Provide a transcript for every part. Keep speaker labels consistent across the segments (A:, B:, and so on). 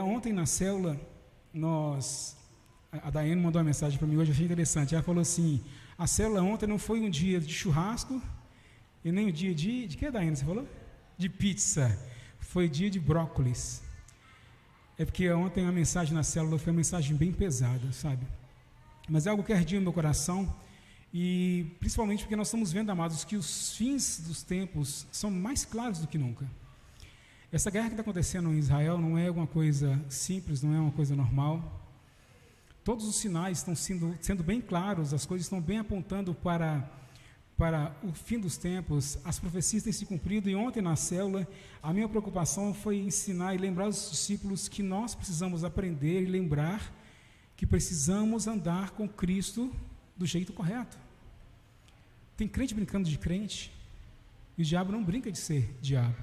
A: Ontem na célula, a Daiane mandou uma mensagem para mim hoje, eu achei interessante. Ela falou assim: a célula ontem não foi um dia de churrasco e nem um dia de que, Daiane, você falou? De pizza. Foi dia de brócolis. É porque ontem a mensagem na célula foi uma mensagem bem pesada, sabe? Mas é algo que ardia no meu coração, e principalmente porque nós estamos vendo, amados, que os fins dos tempos são mais claros do que nunca. Essa guerra que está acontecendo em Israel não é uma coisa simples, não é uma coisa normal. Todos os sinais estão sendo bem claros, as coisas estão bem apontando para o fim dos tempos, as profecias têm se cumprido. E ontem na célula, a minha preocupação foi ensinar e lembrar os discípulos que nós precisamos aprender e lembrar que precisamos andar com Cristo do jeito correto. Tem crente brincando de crente, e o diabo não brinca de ser diabo.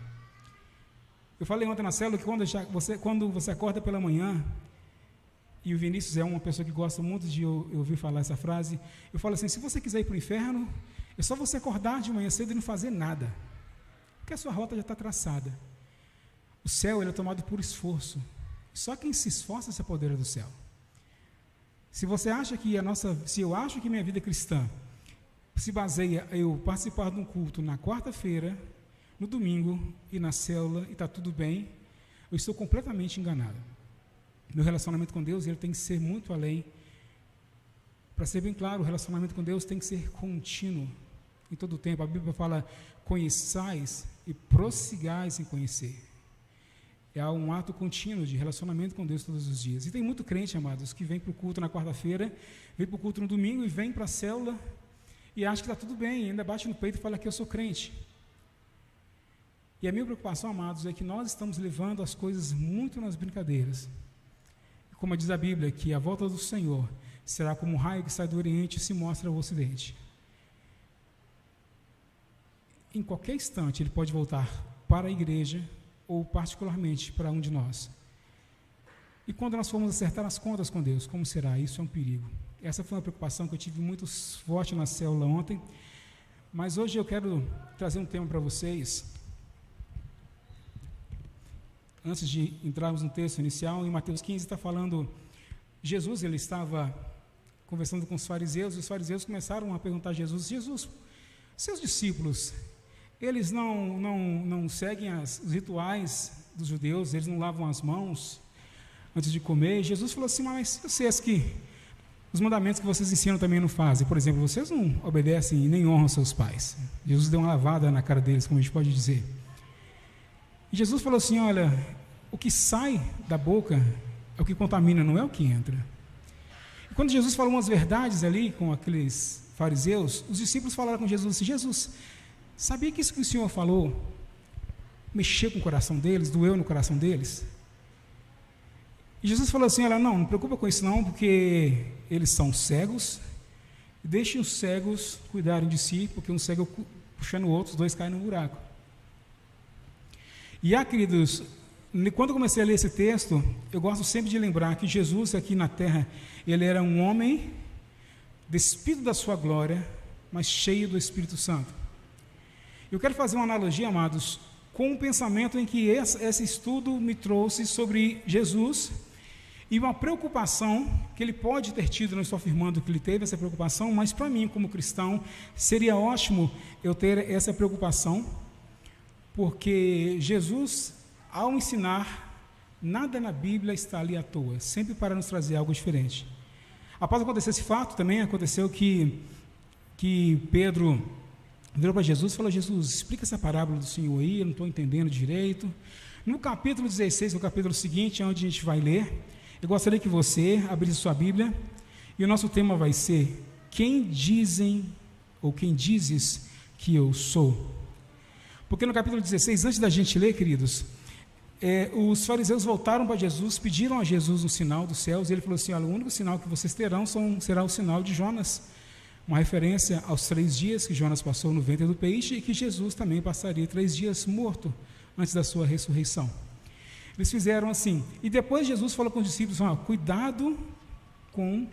A: Eu falei ontem na célula que quando você acorda pela manhã, e o Vinícius é uma pessoa que gosta muito de eu ouvir falar essa frase, eu falo assim: se você quiser ir para o inferno, é só você acordar de manhã cedo e não fazer nada, porque a sua rota já está traçada. O céu, ele é tomado por esforço. Só quem se esforça se apodera do céu. Se você acha que se eu acho que minha vida cristã se baseia eu participar de um culto na quarta-feira, no domingo e na célula, e está tudo bem, eu estou completamente enganado. Meu relacionamento com Deus, ele tem que ser muito além. Para ser bem claro, o relacionamento com Deus tem que ser contínuo, em todo o tempo. A Bíblia fala: conheçais e prossigais em conhecer. É um ato contínuo de relacionamento com Deus todos os dias. E tem muito crente, amados, que vem para o culto na quarta-feira, vem para o culto no domingo e vem para a célula e acha que está tudo bem, e ainda bate no peito e fala que eu sou crente. E a minha preocupação, amados, é que nós estamos levando as coisas muito nas brincadeiras. Como diz a Bíblia, que a volta do Senhor será como um raio que sai do Oriente e se mostra ao Ocidente. Em qualquer instante ele pode voltar para a igreja, ou particularmente para um de nós. E quando nós formos acertar as contas com Deus, como será? Isso é um perigo. Essa foi uma preocupação que eu tive muito forte na célula ontem, mas hoje eu quero trazer um tema para vocês. Antes de entrarmos no texto inicial, em Mateus 15 está falando, Jesus, ele estava conversando com os fariseus, e os fariseus começaram a perguntar a Jesus: Jesus, seus discípulos, eles não seguem os rituais dos judeus, eles não lavam as mãos antes de comer. E Jesus falou assim: mas vocês que os mandamentos que vocês ensinam também não fazem. Por exemplo, vocês não obedecem e nem honram seus pais. Jesus deu uma lavada na cara deles, como a gente pode dizer. E Jesus falou assim: olha, o que sai da boca é o que contamina, não é o que entra. E quando Jesus falou umas verdades ali com aqueles fariseus, os discípulos falaram com Jesus assim: Jesus, sabia que isso que o Senhor falou mexeu com o coração deles, doeu no coração deles? E Jesus falou assim: olha, não preocupa com isso não, porque eles são cegos, deixem os cegos cuidarem de si, porque um cego puxando o outro, os dois caem no buraco. E queridos, quando eu comecei a ler esse texto, eu gosto sempre de lembrar que Jesus aqui na terra, ele era um homem despido da sua glória, mas cheio do Espírito Santo. Eu quero fazer uma analogia, amados, com um pensamento em que esse estudo me trouxe sobre Jesus e uma preocupação que ele pode ter tido. Não estou afirmando que ele teve essa preocupação, mas para mim, como cristão, seria ótimo eu ter essa preocupação, porque Jesus, ao ensinar, nada na Bíblia está ali à toa, sempre para nos trazer algo diferente. Após acontecer esse fato, também aconteceu que Pedro virou para Jesus e falou: Jesus, explica essa parábola do Senhor aí, eu não estou entendendo direito. No capítulo 16, no capítulo seguinte, é onde a gente vai ler, eu gostaria que você abrisse sua Bíblia, e o nosso tema vai ser: quem dizem, ou quem dizes que eu sou? Porque no capítulo 16, antes da gente ler, queridos, os fariseus voltaram para Jesus, pediram a Jesus um sinal dos céus, e ele falou assim: olha, o único sinal que vocês terão será o sinal de Jonas, uma referência aos 3 dias que Jonas passou no ventre do peixe, e que Jesus também passaria 3 dias morto antes da sua ressurreição. Eles fizeram assim, e depois Jesus falou com os discípulos: cuidado com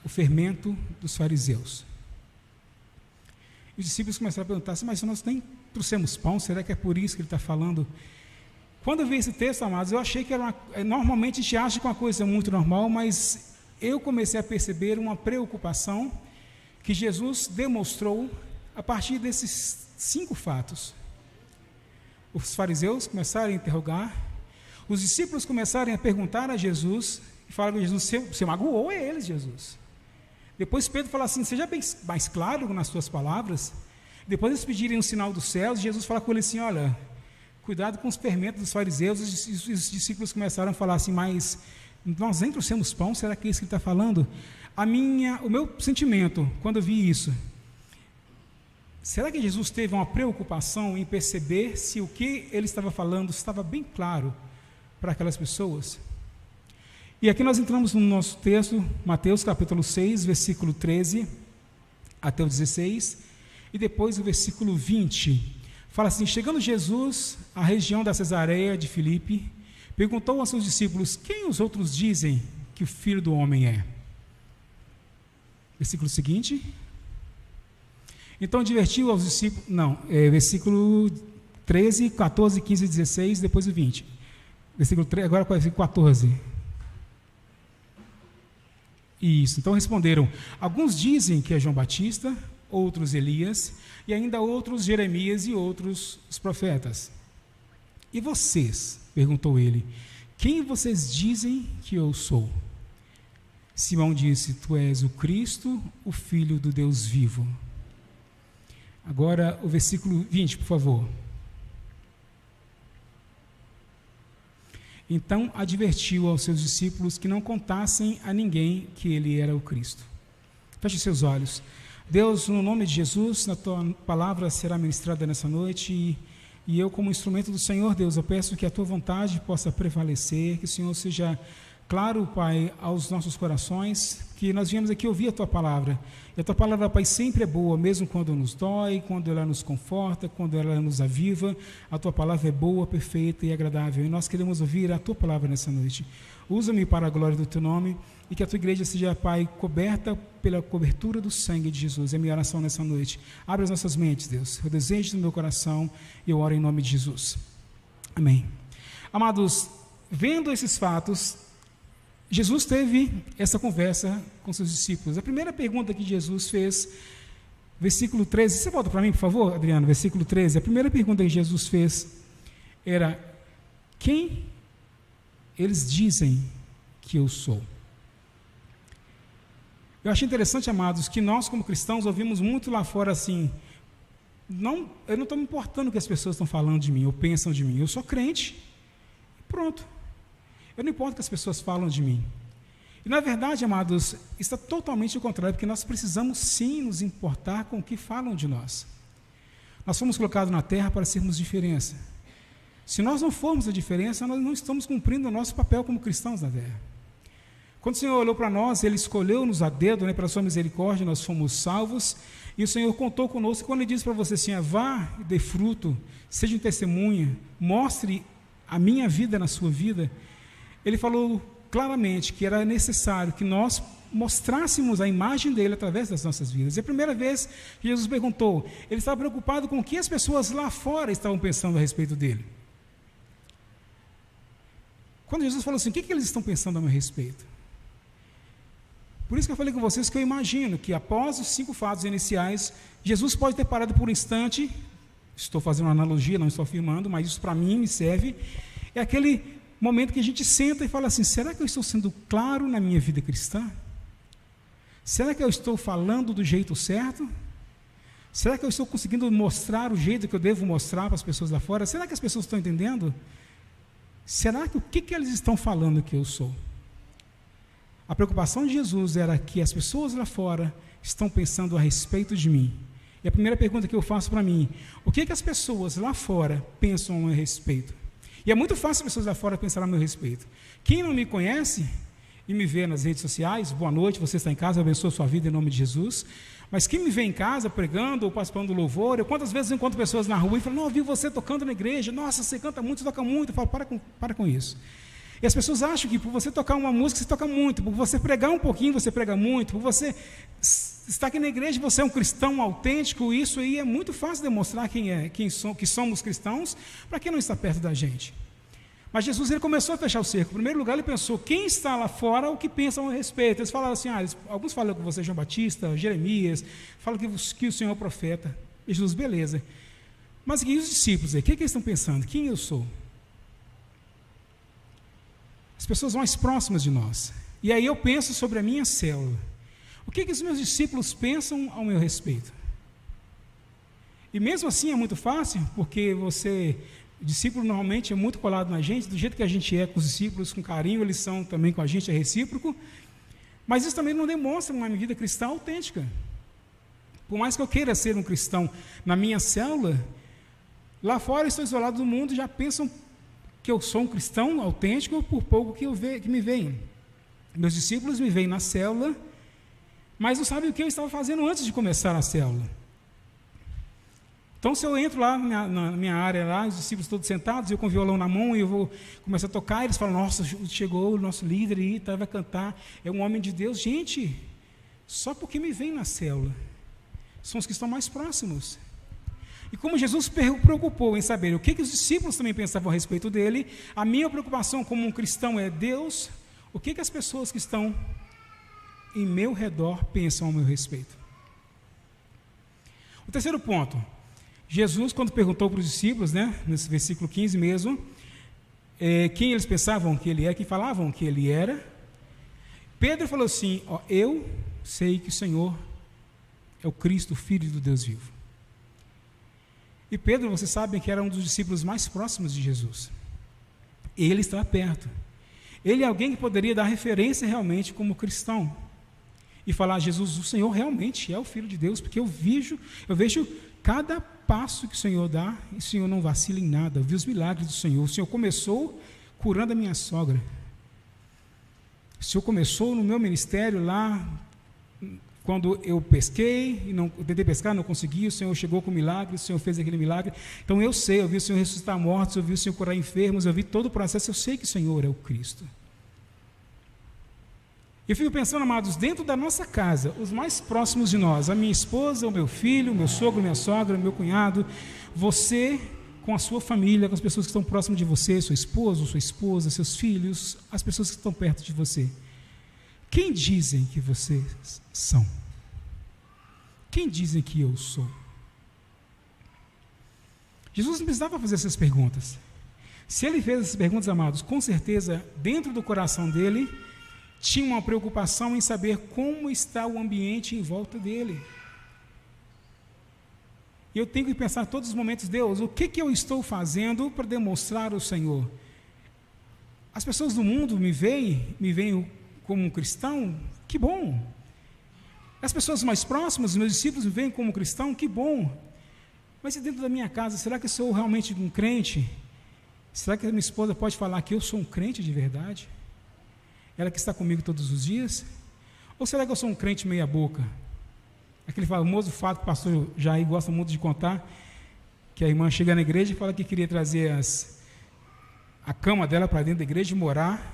A: o fermento dos fariseus. E os discípulos começaram a perguntar assim: mas nós nem trouxemos pão, será que é por isso que ele está falando Quando eu vi esse texto, amados, eu achei que normalmente a gente acha que é uma coisa muito normal, mas eu comecei a perceber uma preocupação que Jesus demonstrou a partir desses 5 fatos. Os fariseus começaram a interrogar, os discípulos começaram a perguntar a Jesus, e falaram a Jesus: você magoou eles, Jesus. Depois Pedro falou assim: seja bem mais claro nas suas palavras. Depois eles pedirem um sinal dos céus, Jesus fala com eles assim: olha, cuidado com os fermentos dos fariseus. Os discípulos começaram a falar assim: mas nós nem trouxemos pão, será que é isso que ele está falando? O meu sentimento, quando eu vi isso, será que Jesus teve uma preocupação em perceber se o que ele estava falando estava bem claro para aquelas pessoas? E aqui nós entramos no nosso texto, Mateus capítulo 6, versículo 13 até o 16, e depois o versículo 20, fala assim: chegando Jesus à região da Cesareia de Filipe, perguntou aos seus discípulos: quem os outros dizem que o Filho do Homem é? Versículo seguinte. Então advertiu aos discípulos, versículo 13, 14, 15 e 16, depois o 20. Versículo 3, agora qual é o versículo 14? Isso, então responderam: alguns dizem que é João Batista, outros Elias, e ainda outros Jeremias e outros os profetas. E vocês? Perguntou ele: quem vocês dizem que eu sou? Simão disse: tu és o Cristo, o Filho do Deus vivo. Agora o versículo 20, por favor. Então advertiu aos seus discípulos que não contassem a ninguém que ele era o Cristo. Feche seus olhos. Deus, no nome de Jesus, a tua palavra será ministrada nessa noite, e eu, como instrumento do Senhor, Deus, eu peço que a tua vontade possa prevalecer, que o Senhor seja claro, Pai, aos nossos corações, que nós viemos aqui ouvir a tua palavra. E a tua palavra, Pai, sempre é boa, mesmo quando nos dói, quando ela nos conforta, quando ela nos aviva. A tua palavra é boa, perfeita e agradável, e nós queremos ouvir a tua palavra nessa noite. Usa-me para a glória do teu nome, e que a tua igreja seja, Pai, coberta pela cobertura do sangue de Jesus. É a minha oração nessa noite. Abre as nossas mentes, Deus. Eu desejo do meu coração, e eu oro em nome de Jesus. Amém. Amados, vendo esses fatos, Jesus teve essa conversa com seus discípulos. A primeira pergunta que Jesus fez, versículo 13, você volta para mim, por favor, Adriano, versículo 13, a primeira pergunta que Jesus fez era: quem eles dizem que eu sou? Eu acho interessante, amados, que nós como cristãos ouvimos muito lá fora assim: eu não estou me importando o que as pessoas estão falando de mim ou pensam de mim, eu sou crente, pronto. Eu não importo o que as pessoas falam de mim. E na verdade, amados, está totalmente ao contrário, porque nós precisamos sim nos importar com o que falam de nós. Nós fomos colocados na terra para sermos diferença. Se nós não formos a diferença, nós não estamos cumprindo o nosso papel como cristãos na terra. Quando o Senhor olhou para nós, Ele escolheu-nos a dedo, pela sua misericórdia, nós fomos salvos, e o Senhor contou conosco. Quando Ele disse para você assim: vá e dê fruto, seja um testemunha, mostre a minha vida na sua vida, Ele falou claramente que era necessário que nós mostrássemos a imagem dele através das nossas vidas. E a primeira vez que Jesus perguntou, ele estava preocupado com o que as pessoas lá fora estavam pensando a respeito dele. Quando Jesus falou assim: o que eles estão pensando a meu respeito? Por isso que eu falei com vocês que eu imagino que após os 5 fatos iniciais, Jesus pode ter parado por um instante. Estou fazendo uma analogia, não estou afirmando, mas isso para mim me serve. É aquele momento que a gente senta e fala assim: será que eu estou sendo claro na minha vida cristã? Será que eu estou falando do jeito certo? Será que eu estou conseguindo mostrar o jeito que eu devo mostrar para as pessoas lá fora? Será que as pessoas estão entendendo? Será que o que eles estão falando que eu sou? A preocupação de Jesus era que as pessoas lá fora estão pensando a respeito de mim. E a primeira pergunta que eu faço para mim: o que as pessoas lá fora pensam a meu respeito? E é muito fácil as pessoas lá fora pensar a meu respeito. Quem não me conhece e me vê nas redes sociais, boa noite, você está em casa, abençoa a sua vida em nome de Jesus. Mas quem me vê em casa pregando ou participando do louvor, quantas vezes eu encontro pessoas na rua e falam: não, eu vi você tocando na igreja, nossa, você canta muito, você toca muito. Eu falo: para com isso. E as pessoas acham que por você tocar uma música, você toca muito, por você pregar um pouquinho, você prega muito, por você estar aqui na igreja, você é um cristão autêntico. Isso aí é muito fácil demonstrar que somos cristãos para quem não está perto da gente. Mas Jesus, ele começou a fechar o cerco. Em primeiro lugar, ele pensou, quem está lá fora, o que pensam a respeito? Eles falaram assim, alguns falam que você é João Batista, Jeremias, falam que o Senhor é o profeta. E Jesus, beleza. Mas e os discípulos aí? O que eles estão pensando? Quem eu sou? As pessoas mais próximas de nós. E aí eu penso sobre a minha célula. O que os meus discípulos pensam ao meu respeito? E mesmo assim é muito fácil, porque o discípulo normalmente é muito colado na gente, do jeito que a gente é com os discípulos, com carinho, eles são também com a gente, é recíproco. Mas isso também não demonstra uma vida cristã autêntica. Por mais que eu queira ser um cristão na minha célula, lá fora eu estou isolado do mundo e já pensam que eu sou um cristão autêntico por pouco que me veem. Meus discípulos me veem na célula, mas não sabem o que eu estava fazendo antes de começar a célula. Então, se eu entro lá na minha área, lá, os discípulos todos sentados, eu com o violão na mão, e eu vou começar a tocar, eles falam, nossa, chegou o nosso líder aí, vai cantar, é um homem de Deus. Gente, só porque me vem na célula, são os que estão mais próximos. E como Jesus preocupou em saber o que os discípulos também pensavam a respeito dele, a minha preocupação como um cristão é, Deus, o que as pessoas que estão em meu redor pensam ao meu respeito? O terceiro ponto, Jesus, quando perguntou para os discípulos, nesse versículo 15 mesmo, quem eles pensavam que ele era, quem falavam que ele era, Pedro falou assim, eu sei que o Senhor é o Cristo, o Filho do Deus vivo. E Pedro, vocês sabem que era um dos discípulos mais próximos de Jesus. Ele estava perto. Ele é alguém que poderia dar referência realmente como cristão. E falar, Jesus, o Senhor realmente é o Filho de Deus, porque eu vejo cada passo que o Senhor dá, e o Senhor não vacila em nada. Eu vi os milagres do Senhor. O Senhor começou curando a minha sogra. O Senhor começou no meu ministério lá, quando eu pesquei, eu tentei pescar, não consegui, o Senhor chegou com milagre, o Senhor fez aquele milagre. Então eu sei, eu vi o Senhor ressuscitar mortos, eu vi o Senhor curar enfermos, eu vi todo o processo, eu sei que o Senhor é o Cristo. Eu fico pensando, amados, dentro da nossa casa, os mais próximos de nós, a minha esposa, o meu filho, o meu sogro, minha sogra, meu cunhado, você com a sua família, com as pessoas que estão próximas de você, seu esposo, sua esposa, seus filhos, as pessoas que estão perto de você. Quem dizem que vocês são? Quem dizem que eu sou? Jesus não precisava fazer essas perguntas. Se ele fez essas perguntas, amados, com certeza, dentro do coração dele, tinha uma preocupação em saber como está o ambiente em volta dele. E eu tenho que pensar todos os momentos, Deus, o que eu estou fazendo para demonstrar ao Senhor? As pessoas do mundo me veem como um cristão, que bom. As pessoas mais próximas, meus discípulos me veem como um cristão, que bom. Mas e dentro da minha casa, será que eu sou realmente um crente? Será que a minha esposa pode falar que eu sou um crente de verdade? Ela que está comigo todos os dias? Ou será que eu sou um crente meia boca? Aquele famoso fato que o pastor Jair gosta muito de contar, que a irmã chega na igreja e fala que queria trazer a cama dela para dentro da igreja e morar.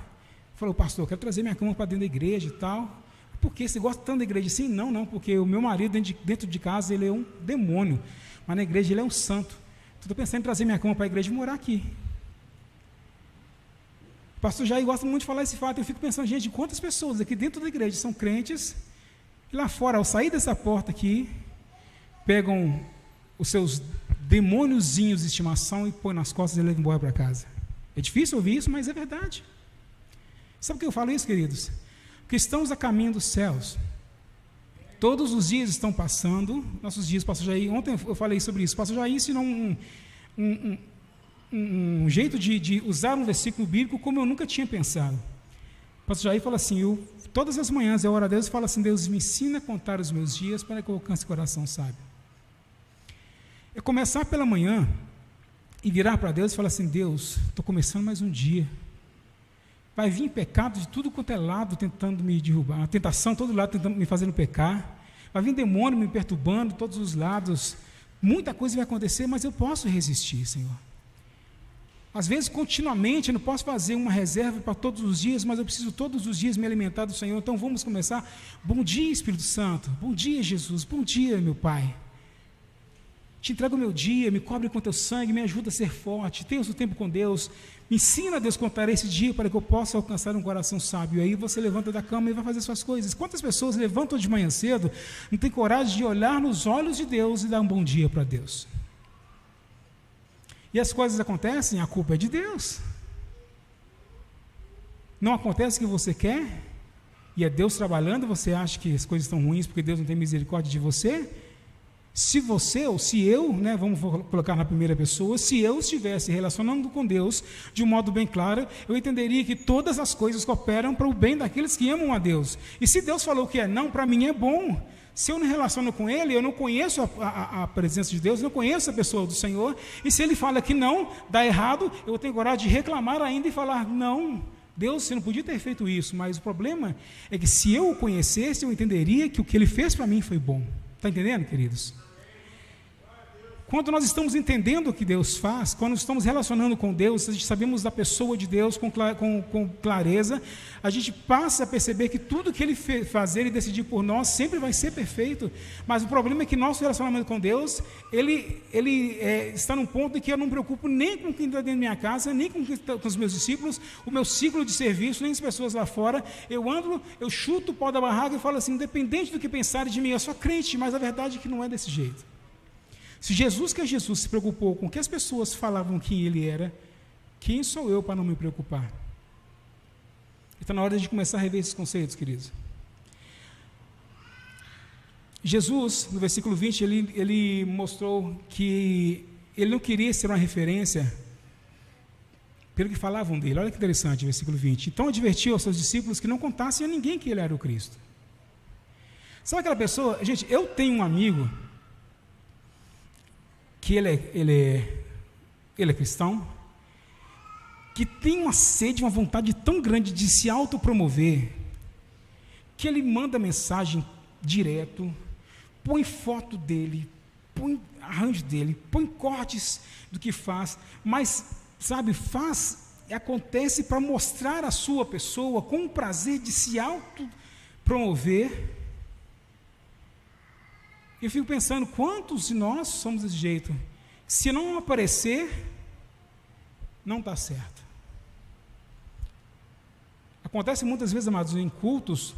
A: Falou, pastor, eu quero trazer minha cama para dentro da igreja e tal. Por que você gosta tanto da igreja? Sim, não, porque o meu marido dentro de casa, ele é um demônio, mas na igreja ele é um santo. Estou pensando em trazer minha cama para a igreja e morar aqui. O pastor Jair gosta muito de falar esse fato. Eu fico pensando, gente, quantas pessoas aqui dentro da igreja são crentes, e lá fora, ao sair dessa porta aqui, pegam os seus demôniozinhos de estimação e põem nas costas e levam embora para casa. É difícil ouvir isso, mas é verdade. Sabe por que eu falo isso, queridos? Porque estamos a caminho dos céus. Todos os dias estão passando, nossos dias, pastor Jair, ontem eu falei sobre isso, pastor Jair ensinou um jeito de usar um versículo bíblico como eu nunca tinha pensado. O pastor Jair fala assim, todas as manhãs eu oro a Deus e falo assim, Deus me ensina a contar os meus dias para que eu alcance o coração sábio. É começar pela manhã e virar para Deus e falar assim, Deus, estou começando mais um dia. Vai vir pecado de tudo quanto é lado tentando me derrubar, a tentação todo lado tentando me fazendo pecar, vai vir demônio me perturbando de todos os lados, muita coisa vai acontecer, mas eu posso resistir, Senhor. Às vezes, continuamente, eu não posso fazer uma reserva para todos os dias, mas eu preciso todos os dias me alimentar do Senhor. Então vamos começar. Bom dia, Espírito Santo. Bom dia, Jesus. Bom dia, meu Pai. Te entrego o meu dia, me cobre com teu sangue, me ajuda a ser forte, tenha o seu tempo com Deus, me ensina, Deus, a contar esse dia para que eu possa alcançar um coração sábio. E aí você levanta da cama e vai fazer suas coisas. Quantas pessoas levantam de manhã cedo, não tem coragem de olhar nos olhos de Deus e dar um bom dia para Deus? E as coisas acontecem, a culpa é de Deus. Não acontece o que você quer, e é Deus trabalhando, você acha que as coisas estão ruins porque Deus não tem misericórdia de você? Se você, ou se eu, vamos colocar na primeira pessoa, se eu estivesse relacionando com Deus de um modo bem claro, eu entenderia que todas as coisas cooperam para o bem daqueles que amam a Deus. E se Deus falou que é não, para mim é bom. Se eu não relaciono com Ele, eu não conheço a presença de Deus, não conheço a pessoa do Senhor, e se Ele fala que não, dá errado, eu tenho coragem de reclamar ainda e falar, não, Deus, você não podia ter feito isso, mas o problema é que se eu o conhecesse, eu entenderia que o que Ele fez para mim foi bom. Está entendendo, queridos? Quando nós estamos entendendo o que Deus faz, quando estamos relacionando com Deus, a gente sabemos da pessoa de Deus com clareza, a gente passa a perceber que tudo que Ele fazer e decidir por nós sempre vai ser perfeito. Mas o problema é que nosso relacionamento com Deus, ele está num ponto em que eu não me preocupo nem com quem está dentro da minha casa, nem com os meus discípulos, o meu ciclo de serviço, nem as pessoas lá fora. Eu chuto o pau da barraca e falo assim, independente do que pensarem de mim, eu sou crente, mas a verdade é que não é desse jeito. Se Jesus, que é Jesus, se preocupou com o que as pessoas falavam quem Ele era, quem sou eu para não me preocupar? Está na hora de começar a rever esses conceitos, queridos. Jesus, no versículo 20, ele mostrou que Ele não queria ser uma referência pelo que falavam dele. Olha que interessante o versículo 20. Então advertiu aos seus discípulos que não contassem a ninguém que Ele era o Cristo. Sabe aquela pessoa? Gente, eu tenho um amigo que ele é cristão, que tem uma sede, uma vontade tão grande de se autopromover, que ele manda mensagem direto, põe foto dele, põe arranjo dele, põe cortes do que faz, mas, sabe, acontece para mostrar a sua pessoa com o prazer de se autopromover. Eu fico pensando, quantos de nós somos desse jeito? Se não aparecer, não está certo. Acontece muitas vezes, amados, em cultos,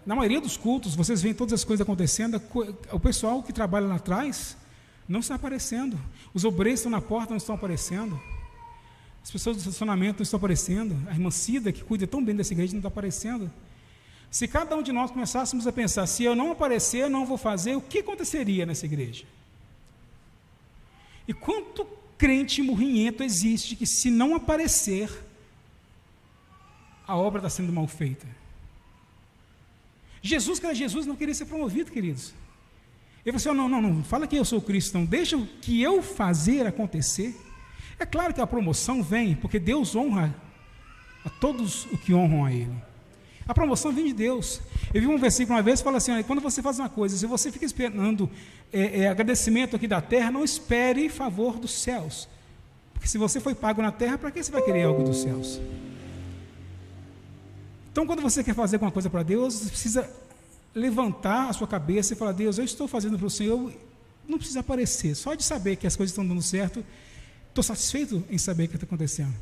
A: na maioria dos cultos, vocês veem todas as coisas acontecendo, o pessoal que trabalha lá atrás não está aparecendo, os obreiros que estão na porta não estão aparecendo, as pessoas do estacionamento não estão aparecendo, a irmã Cida, que cuida tão bem dessa igreja, não está aparecendo. Se cada um de nós começássemos a pensar, se eu não aparecer, eu não vou fazer, o que aconteceria nessa igreja? E quanto crente murrinhento existe que, se não aparecer, a obra está sendo mal feita? Jesus, que era Jesus, não queria ser promovido, queridos. Ele falou assim, não, fala que eu sou cristão, deixa o que eu fazer acontecer. É claro que a promoção vem, porque Deus honra a todos os que honram a Ele. A promoção vem de Deus. Eu vi um versículo uma vez que fala assim, quando você faz uma coisa, se você fica esperando agradecimento aqui da terra, não espere favor dos céus. Porque se você foi pago na terra, para que você vai querer algo dos céus? Então, quando você quer fazer alguma coisa para Deus, você precisa levantar a sua cabeça e falar, Deus, eu estou fazendo para o Senhor, não precisa aparecer, só de saber que as coisas estão dando certo, estou satisfeito em saber o que está acontecendo.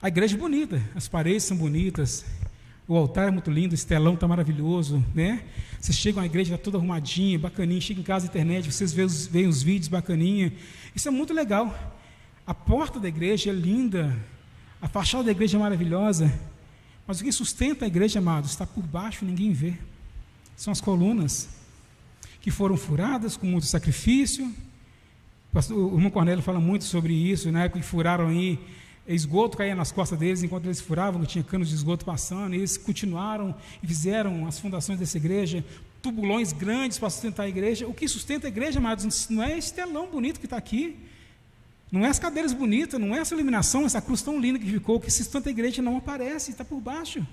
A: A igreja é bonita, as paredes são bonitas, o altar é muito lindo, o estelão está maravilhoso, né? Vocês chegam à igreja, está toda arrumadinha, bacaninha, chega em casa na internet, vocês veem os vídeos bacaninha, isso é muito legal. A porta da igreja é linda, a fachada da igreja é maravilhosa, mas o que sustenta a igreja, amados, está por baixo, ninguém vê. São as colunas que foram furadas com muito sacrifício. O irmão Cornélio fala muito sobre isso, na época que furaram aí, esgoto caía nas costas deles, enquanto eles furavam, tinha canos de esgoto passando, e eles continuaram e fizeram as fundações dessa igreja, tubulões grandes para sustentar a igreja. O que sustenta a igreja, amados, não é esse telão bonito que está aqui, não é as cadeiras bonitas, não é essa iluminação, essa cruz tão linda que ficou, que sustenta a igreja não aparece, está por baixo.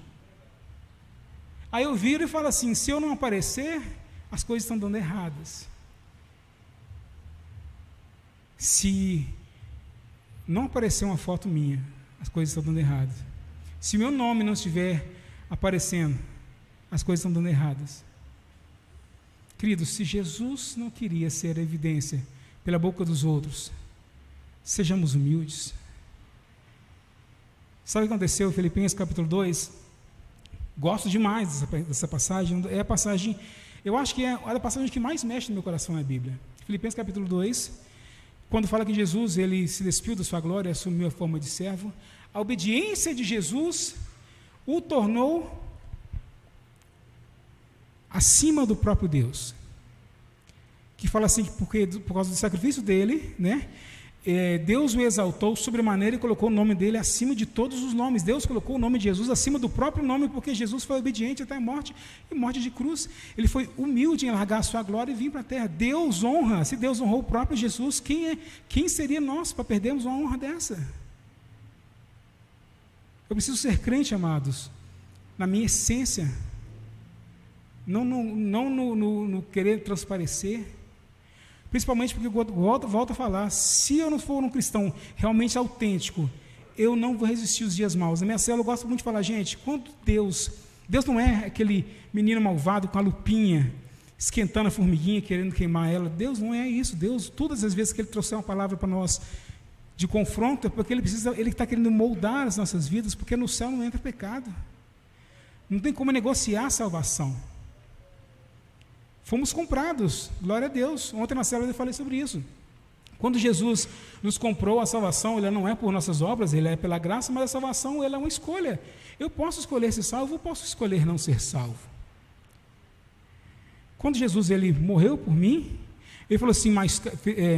A: Aí eu viro e falo assim, se eu não aparecer, as coisas estão dando erradas. Se não aparecer uma foto minha, as coisas estão dando erradas. Se meu nome não estiver aparecendo, as coisas estão dando erradas. Queridos, se Jesus não queria ser evidência pela boca dos outros, sejamos humildes. Sabe o que aconteceu em Filipenses capítulo 2? Gosto demais dessa passagem. É a passagem, eu acho que é a passagem que mais mexe no meu coração na Bíblia. Filipenses capítulo 2, quando fala que Jesus, ele se despiu da sua glória e assumiu a forma de servo, a obediência de Jesus o tornou acima do próprio Deus. Que fala assim, que por causa do sacrifício dele, né, Deus o exaltou sobremaneira e colocou o nome dele acima de todos os nomes. Deus colocou o nome de Jesus acima do próprio nome, porque Jesus foi obediente até a morte, e morte de cruz. Ele foi humilde em largar a sua glória e vir para a terra. Deus honra. Se Deus honrou o próprio Jesus, quem seria nós para perdermos uma honra dessa? Eu preciso ser crente, amados, na minha essência, não no querer transparecer, principalmente porque volto a falar, se eu não for um cristão realmente autêntico, eu não vou resistir os dias maus. Na minha célula eu gosto muito de falar, gente, quando Deus não é aquele menino malvado com a lupinha, esquentando a formiguinha, querendo queimar ela. Deus não é isso. Deus, todas as vezes que Ele trouxer uma palavra para nós de confronto, é porque Ele está querendo moldar as nossas vidas, porque no céu não entra pecado. Não tem como negociar a salvação. Fomos comprados, glória a Deus. Ontem na célula eu falei sobre isso. Quando Jesus nos comprou, a salvação, ela não é por nossas obras, ela é pela graça, mas a salvação, ela é uma escolha. Eu posso escolher ser salvo, eu posso escolher não ser salvo. Quando Jesus, ele morreu por mim, ele falou assim,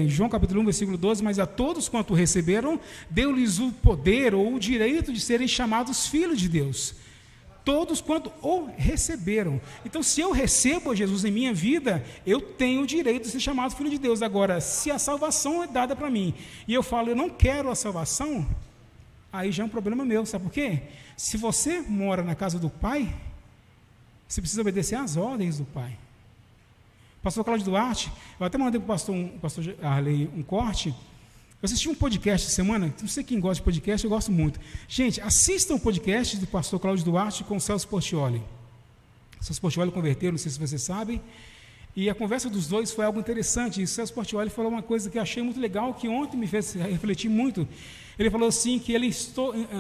A: João capítulo 1, versículo 12, mas a todos quanto receberam, deu-lhes o poder ou o direito de serem chamados filhos de Deus. Todos quanto o receberam. Então, se eu recebo Jesus em minha vida, eu tenho o direito de ser chamado filho de Deus. Agora, se a salvação é dada para mim, e eu falo, eu não quero a salvação, aí já é um problema meu, sabe por quê? Se você mora na casa do Pai, você precisa obedecer às ordens do Pai. Pastor Cláudio Duarte, eu até mandei para o pastor Arley um corte. Eu assisti um podcast essa semana, não sei quem gosta de podcast, eu gosto muito. Gente, assistam o podcast do pastor Cláudio Duarte com o Celso Portiolli. O Celso Portiolli converteu, não sei se vocês sabem, e a conversa dos dois foi algo interessante. E o Celso Portiolli falou uma coisa que eu achei muito legal, que ontem me fez refletir muito. Ele falou assim, que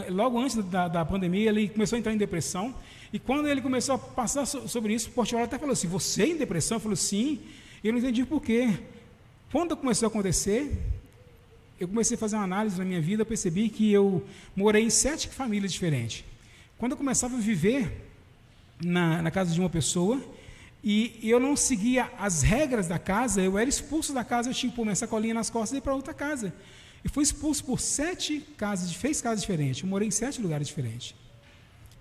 A: logo antes da pandemia, ele começou a entrar em depressão, e quando ele começou a passar sobre isso, o Portiolli até falou assim, você em depressão? Eu falei, sim, e eu não entendi por quê. Quando começou a acontecer, eu comecei a fazer uma análise na minha vida, eu percebi que eu morei em 7 famílias diferentes. Quando eu começava a viver na casa de uma pessoa, e eu não seguia as regras da casa, eu era expulso da casa, eu tinha que pôr minha sacolinha nas costas e ir para outra casa. E fui expulso por 6 casas diferentes, eu morei em 7 lugares diferentes,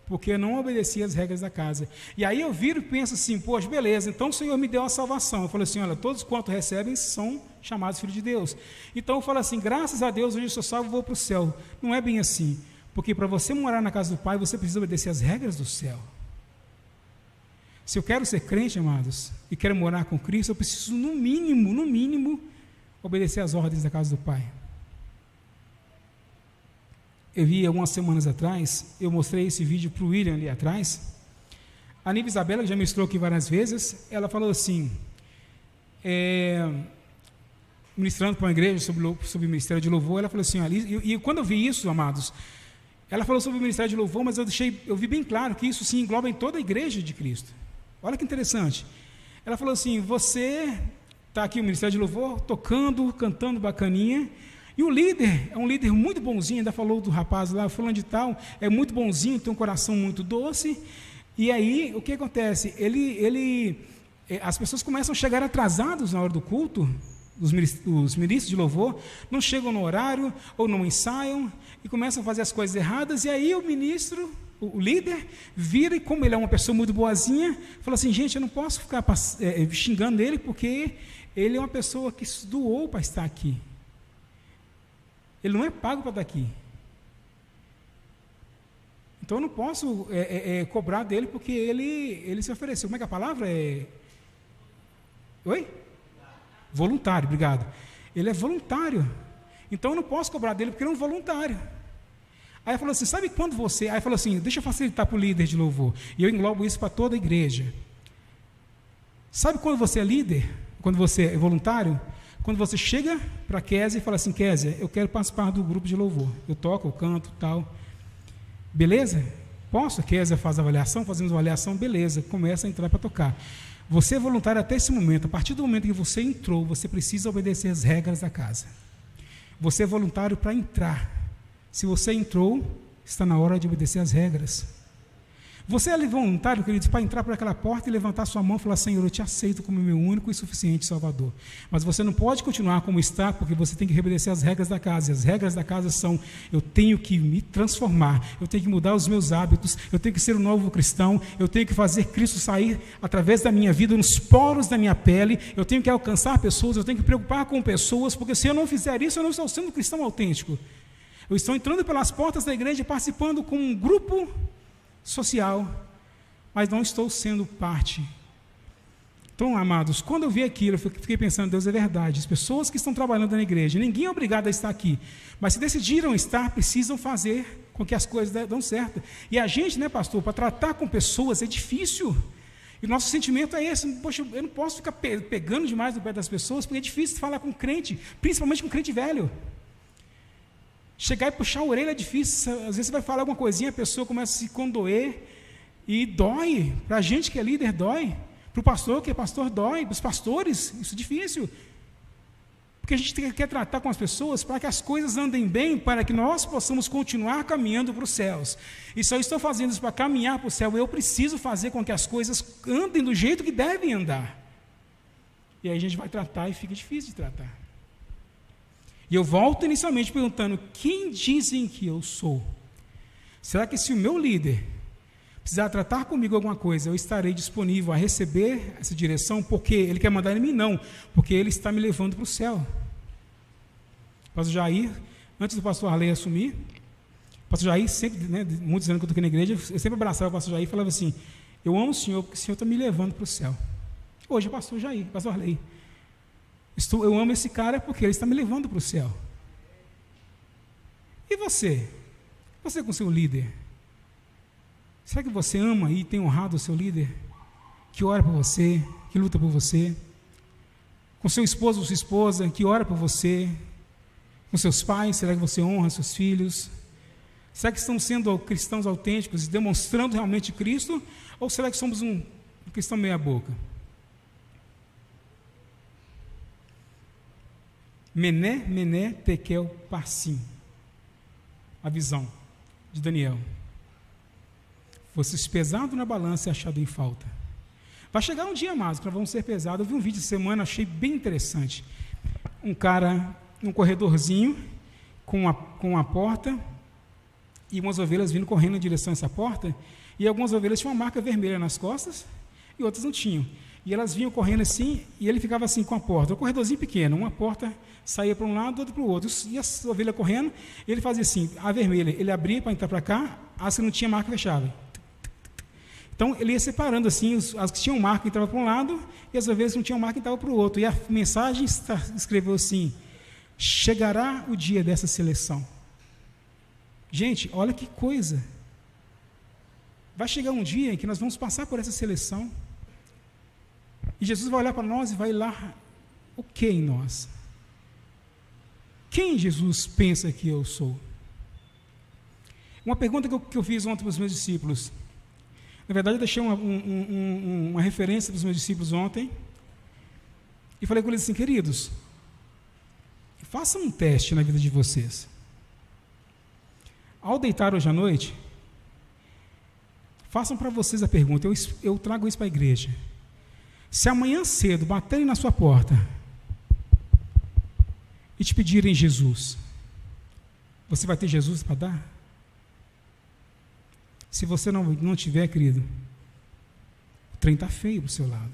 A: porque eu não obedecia às regras da casa. E aí eu viro e penso assim, poxa, beleza, então o Senhor me deu a salvação. Eu falei assim, olha, todos quanto recebem são chamados filhos de Deus. Então eu falo assim, graças a Deus, hoje eu sou salvo e vou para o céu. Não é bem assim, porque para você morar na casa do Pai, você precisa obedecer às regras do céu. Se eu quero ser crente, amados, e quero morar com Cristo, eu preciso, no mínimo, obedecer às ordens da casa do Pai. Eu vi algumas semanas atrás, eu mostrei esse vídeo para o William ali atrás. A Niva Isabela, que já ministrou aqui várias vezes, ela falou assim, ministrando para uma igreja sobre o ministério de louvor, ela falou assim, e quando eu vi isso, amados, ela falou sobre o ministério de louvor, mas eu vi bem claro que isso se engloba em toda a igreja de Cristo. Olha que interessante. Ela falou assim, você está aqui no ministério de louvor, tocando, cantando bacaninha, e o líder é um líder muito bonzinho, ainda falou do rapaz lá, fulano de tal, é muito bonzinho, tem um coração muito doce, e aí o que acontece? As pessoas começam a chegar atrasados na hora do culto, os ministros de louvor, não chegam no horário, ou não ensaiam, e começam a fazer as coisas erradas, e aí o ministro, o líder, vira, e como ele é uma pessoa muito boazinha, fala assim, gente, eu não posso ficar xingando ele, porque ele é uma pessoa que se doou para estar aqui. Ele não é pago para estar aqui. Então eu não posso cobrar dele, porque ele se ofereceu. Como é que a palavra é? Oi? Voluntário, obrigado. Ele é voluntário. Então eu não posso cobrar dele, porque ele é um voluntário. Aí falou assim, sabe quando você... Aí falou assim, deixa eu facilitar para o líder de louvor. E eu englobo isso para toda a igreja. Sabe quando você é líder? Quando você é voluntário? Quando você chega para a Kézia e fala assim, Kézia, eu quero participar do grupo de louvor. Eu toco, eu canto, tal. Beleza? Posso? A Kézia faz a avaliação, fazemos a avaliação, beleza, começa a entrar para tocar. Você é voluntário até esse momento. A partir do momento que você entrou, você precisa obedecer as regras da casa. Você é voluntário para entrar. Se você entrou, está na hora de obedecer as regras. Você é voluntário, queridos, para entrar por aquela porta e levantar sua mão e falar, Senhor, eu te aceito como meu único e suficiente Salvador. Mas você não pode continuar como está, porque você tem que obedecer as regras da casa. E as regras da casa são, eu tenho que me transformar, eu tenho que mudar os meus hábitos, eu tenho que ser um novo cristão, eu tenho que fazer Cristo sair através da minha vida, nos poros da minha pele, eu tenho que alcançar pessoas, eu tenho que me preocupar com pessoas, porque se eu não fizer isso, eu não estou sendo um cristão autêntico. Eu estou entrando pelas portas da igreja, participando com um grupo social, mas não estou sendo parte. Então, amados, quando eu vi aquilo, eu fiquei pensando, Deus, é verdade, as pessoas que estão trabalhando na igreja, ninguém é obrigado a estar aqui, mas se decidiram estar, precisam fazer com que as coisas dão certo. E a gente, né, pastor, para tratar com pessoas é difícil, e o nosso sentimento é esse, poxa, eu não posso ficar pegando demais no pé das pessoas, porque é difícil falar com crente, principalmente com crente velho. Chegar e puxar a orelha é difícil. Às vezes você vai falar alguma coisinha, a pessoa começa a se condoer e dói. Para a gente que é líder, dói. Para o pastor que é pastor, dói. Para os pastores, isso é difícil. Porque a gente quer tratar com as pessoas para que as coisas andem bem, para que nós possamos continuar caminhando para os céus. E só estou fazendo isso para caminhar para o céu. Eu preciso fazer com que as coisas andem do jeito que devem andar. E aí a gente vai tratar e fica difícil de tratar. E eu volto inicialmente perguntando, quem dizem que eu sou? Será que se o meu líder precisar tratar comigo alguma coisa, eu estarei disponível a receber essa direção, porque ele quer mandar em mim? Não, porque ele está me levando para o céu. O pastor Jair, antes do pastor Arley assumir, o pastor Jair sempre, né, muitos anos que eu estou aqui na igreja, eu sempre abraçava o pastor Jair e falava assim, eu amo o Senhor, porque o Senhor está me levando para o céu. Hoje é o pastor Jair, o pastor Arley. Eu amo esse cara porque ele está me levando para o céu. E você? Você com seu líder? Será que você ama e tem honrado o seu líder? Que ora por você, que luta por você? Com seu esposo ou sua esposa, que ora por você? Com seus pais, será que você honra seus filhos? Será que estão sendo cristãos autênticos e demonstrando realmente Cristo? Ou será que somos um cristão meia boca? Mené, Mené, Tekel, Parsim. A visão de Daniel. Fosse pesado na balança e achado em falta. Vai chegar um dia, amados, que nós vamos ser pesados. Eu vi um vídeo de semana, achei bem interessante. Um cara num corredorzinho, com uma porta, e umas ovelhas vindo correndo em direção a essa porta, e algumas ovelhas tinham uma marca vermelha nas costas, e outras não tinham. E elas vinham correndo assim, e ele ficava assim com a porta, um corredorzinho pequeno, uma porta saía para um lado, outra para o outro, e a ovelha correndo, ele fazia assim, a vermelha, ele abria para entrar para cá, as que não tinha marca fechava. Então, ele ia separando assim, as que tinham marca entravam para um lado, e as ovelhas que não tinham marca entravam para o outro, e a mensagem escreveu assim, chegará o dia dessa seleção. Gente, olha que coisa, vai chegar um dia em que nós vamos passar por essa seleção, e Jesus vai olhar para nós e vai lá, o que em nós? Quem Jesus pensa que eu sou? Uma pergunta que eu fiz ontem para os meus discípulos. Na verdade, eu deixei uma referência para os meus discípulos ontem, e falei com eles assim, queridos, façam um teste na vida de vocês. Ao deitar hoje à noite, façam para vocês a pergunta, eu trago isso para a igreja. Se amanhã cedo baterem na sua porta e te pedirem Jesus, você vai ter Jesus para dar? Se você não tiver, querido, o trem está feio para o seu lado.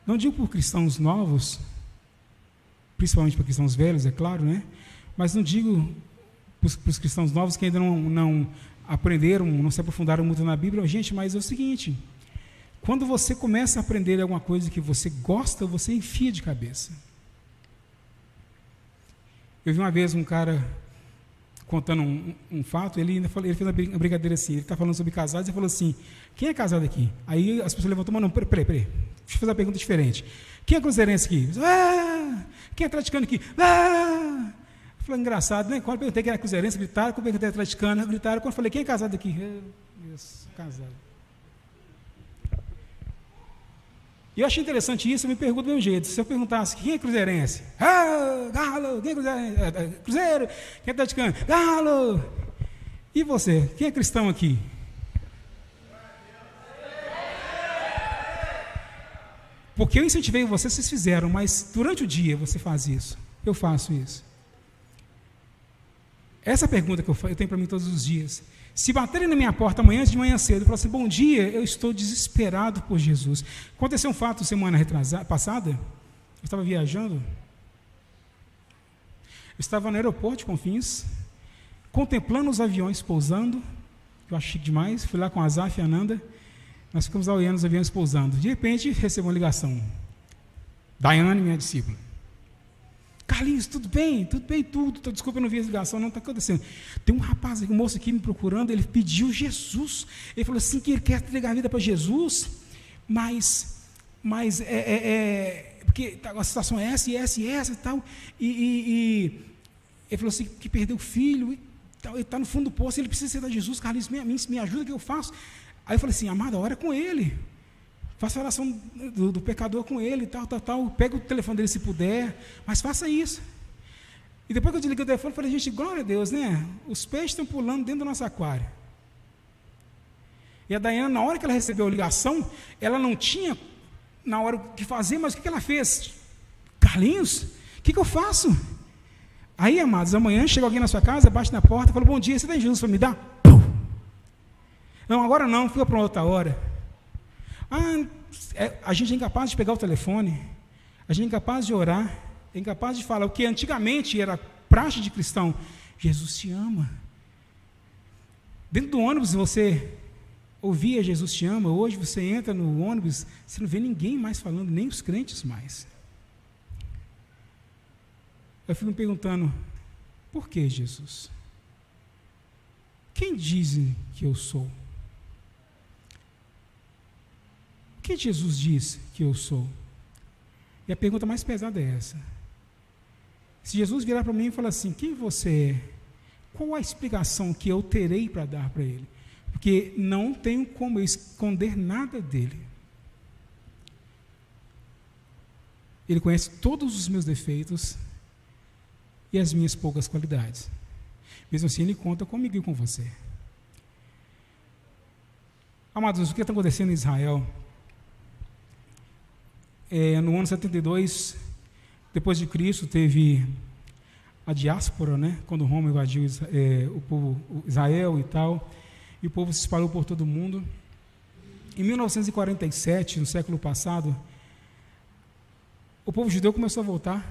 A: Não digo por cristãos novos, principalmente para cristãos velhos, é claro, né? Mas não digo para os cristãos novos que ainda não aprenderam, não se aprofundaram muito na Bíblia. Gente, mas é o seguinte, quando você começa a aprender alguma coisa que você gosta, você enfia de cabeça. Eu vi uma vez um cara contando um fato, ele fez uma brincadeira assim, ele está falando sobre casados, e falou assim, quem é casado aqui? Aí as pessoas levantam, mas não, peraí, deixa eu fazer uma pergunta diferente. Quem é cruzeirense aqui? Quem é atleticano aqui? Eu falei, engraçado, né? Quando eu perguntei quem era cruzeirense, gritaram, quando eu perguntei atleticano, gritaram, quando eu falei, quem é casado aqui? Isso, casado. E eu achei interessante isso, eu me pergunto do mesmo jeito. Se eu perguntasse quem é cruzeirense? Galo! Quem é cruzeirense? Cruzeiro! Quem é atleticano? Galo! E você? Quem é cristão aqui? Porque eu incentivei vocês fizeram, mas durante o dia você faz isso. Eu faço isso. Essa pergunta que eu tenho para mim todos os dias. Se baterem na minha porta amanhã de manhã cedo e falar assim, bom dia, eu estou desesperado por Jesus. Aconteceu um fato semana passada, eu estava viajando, eu estava no aeroporto de Confins, contemplando os aviões pousando, eu achei demais, fui lá com a Azaf e a Ananda, nós ficamos olhando os aviões pousando. De repente, recebo uma ligação. Daiane, minha discípula. Carlinhos, tudo bem? Tudo bem, tudo. Desculpa, eu não vi a ligação, não está acontecendo. Tem um rapaz, um moço aqui me procurando, ele pediu Jesus. Ele falou assim que ele quer entregar a vida para Jesus, mas porque a situação é essa e tal. E ele falou assim que perdeu o filho, e tal, ele está no fundo do poço, ele precisa aceitar Jesus. Carlinhos, me ajuda, o que eu faço? Aí eu falei assim, amado, ora com ele. Faça a oração do pecador com ele, tal. Pega o telefone dele se puder, mas faça isso. E depois que eu desliguei o telefone, eu falei, gente, glória a Deus, né? Os peixes estão pulando dentro do nosso aquário. E a Daiane, na hora que ela recebeu a ligação, ela não tinha na hora o que fazer, mas o que ela fez? Carlinhos, o que eu faço? Aí, amados, amanhã chega alguém na sua casa, bate na porta, fala, bom dia, você tem Jesus para me dar? Pum! Não, agora não, fica para outra hora. A gente é incapaz de pegar o telefone, a gente é incapaz de orar, é incapaz de falar o que antigamente era praxe de cristão. Jesus te ama. Dentro do ônibus você ouvia Jesus te ama, hoje você entra no ônibus, você não vê ninguém mais falando, nem os crentes mais. Eu fico me perguntando, por que Jesus? Quem dizem que eu sou? O que Jesus diz que eu sou? E a pergunta mais pesada é essa. Se Jesus virar para mim e falar assim, quem você é? Qual a explicação que eu terei para dar para ele? Porque não tenho como eu esconder nada dele. Ele conhece todos os meus defeitos e as minhas poucas qualidades. Mesmo assim, ele conta comigo e com você. Amados, o que está acontecendo em Israel? No ano 72, depois de Cristo, teve a diáspora, né? Quando Roma invadiu o povo Israel e tal, e o povo se espalhou por todo o mundo. Em 1947, no século passado, o povo judeu começou a voltar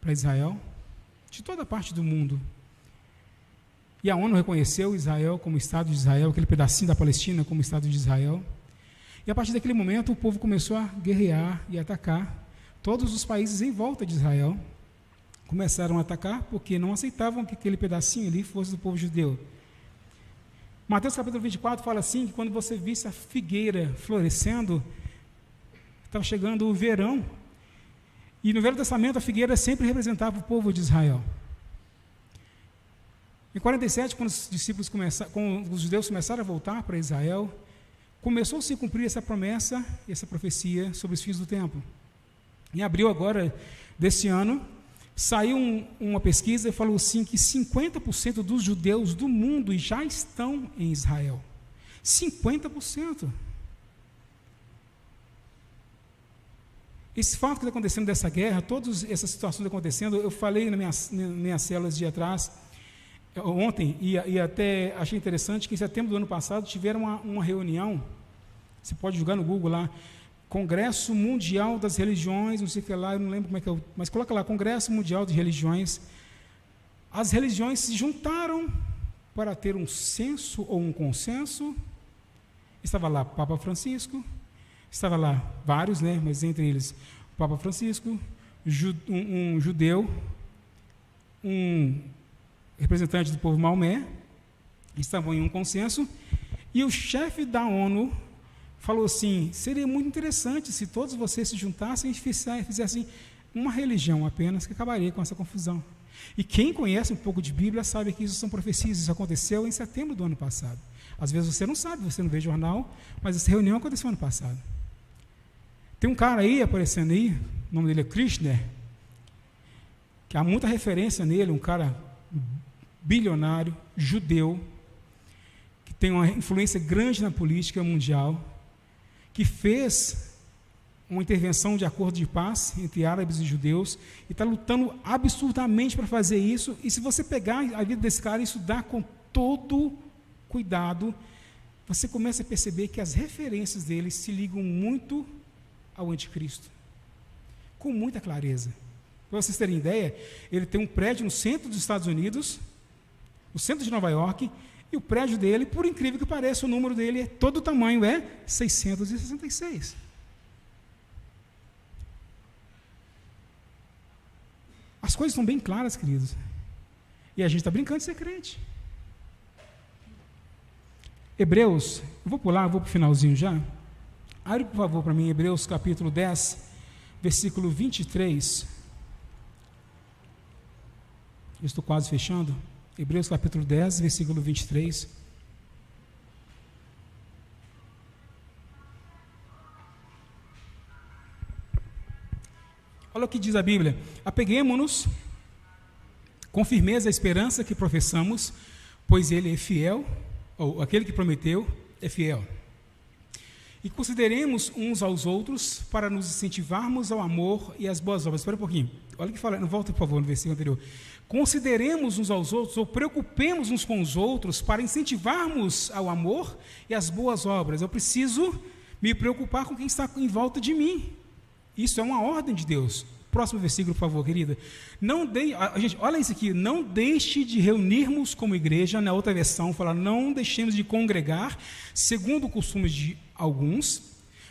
A: para Israel, de toda parte do mundo. E a ONU reconheceu Israel como Estado de Israel, aquele pedacinho da Palestina como Estado de Israel. E a partir daquele momento, o povo começou a guerrear e atacar. Todos os países em volta de Israel começaram a atacar porque não aceitavam que aquele pedacinho ali fosse do povo judeu. Mateus capítulo 24 fala assim, que quando você visse a figueira florescendo, estava chegando o verão. E no Velho Testamento a figueira sempre representava o povo de Israel. Em 47, quando os judeus começaram a voltar para Israel, começou a se cumprir essa promessa, essa profecia sobre os fins do tempo. Em abril agora desse ano, saiu uma pesquisa e falou assim que 50% dos judeus do mundo já estão em Israel. 50%. Esse fato que está acontecendo dessa guerra, todas essas situações acontecendo, eu falei nas minhas células de atrás, ontem, e até achei interessante que em setembro do ano passado tiveram uma reunião, você pode jogar no Google lá, Congresso Mundial das Religiões, não sei o que lá, eu não lembro como é que é, mas coloca lá, Congresso Mundial de Religiões. As religiões se juntaram para ter um senso ou um consenso. Estava lá Papa Francisco, estava lá vários, né, mas entre eles Papa Francisco, um judeu, um representantes do povo Maomé, estavam em um consenso, e o chefe da ONU falou assim: seria muito interessante se todos vocês se juntassem e fizessem uma religião apenas, que acabaria com essa confusão. E quem conhece um pouco de Bíblia sabe que isso são profecias, isso aconteceu em setembro do ano passado. Às vezes você não sabe, você não vê jornal, mas essa reunião aconteceu ano passado. Tem um cara aí aparecendo aí, o nome dele é Krishner, que há muita referência nele, um cara bilionário, judeu, que tem uma influência grande na política mundial, que fez uma intervenção de acordo de paz entre árabes e judeus, e está lutando absurdamente para fazer isso. E se você pegar a vida desse cara e estudar com todo cuidado, você começa a perceber que as referências dele se ligam muito ao anticristo, com muita clareza. Para vocês terem ideia, ele tem um prédio no centro dos Estados Unidos, no centro de Nova York, e o prédio dele, por incrível que pareça, o número dele, todo o tamanho é 666. As coisas estão bem claras, queridos. E a gente está brincando de ser crente. Hebreus, eu vou pular, vou para o finalzinho já. Abre, por favor, para mim, Hebreus capítulo 10, versículo 23. Eu estou quase fechando. Hebreus capítulo 10, versículo 23. Olha o que diz a Bíblia: apeguemo-nos com firmeza à esperança que professamos, pois Ele é fiel, ou aquele que prometeu é fiel. E consideremos uns aos outros para nos incentivarmos ao amor e às boas obras. Espera um pouquinho, olha o que fala, volta por favor no versículo anterior. Consideremos uns aos outros, ou preocupemos uns com os outros para incentivarmos ao amor e às boas obras. Eu preciso me preocupar com quem está em volta de mim. Isso é uma ordem de Deus. Próximo versículo, por favor, querida. Gente, olha isso aqui. Não deixe de reunirmos como igreja. Na outra versão fala: não deixemos de congregar, segundo o costume de alguns,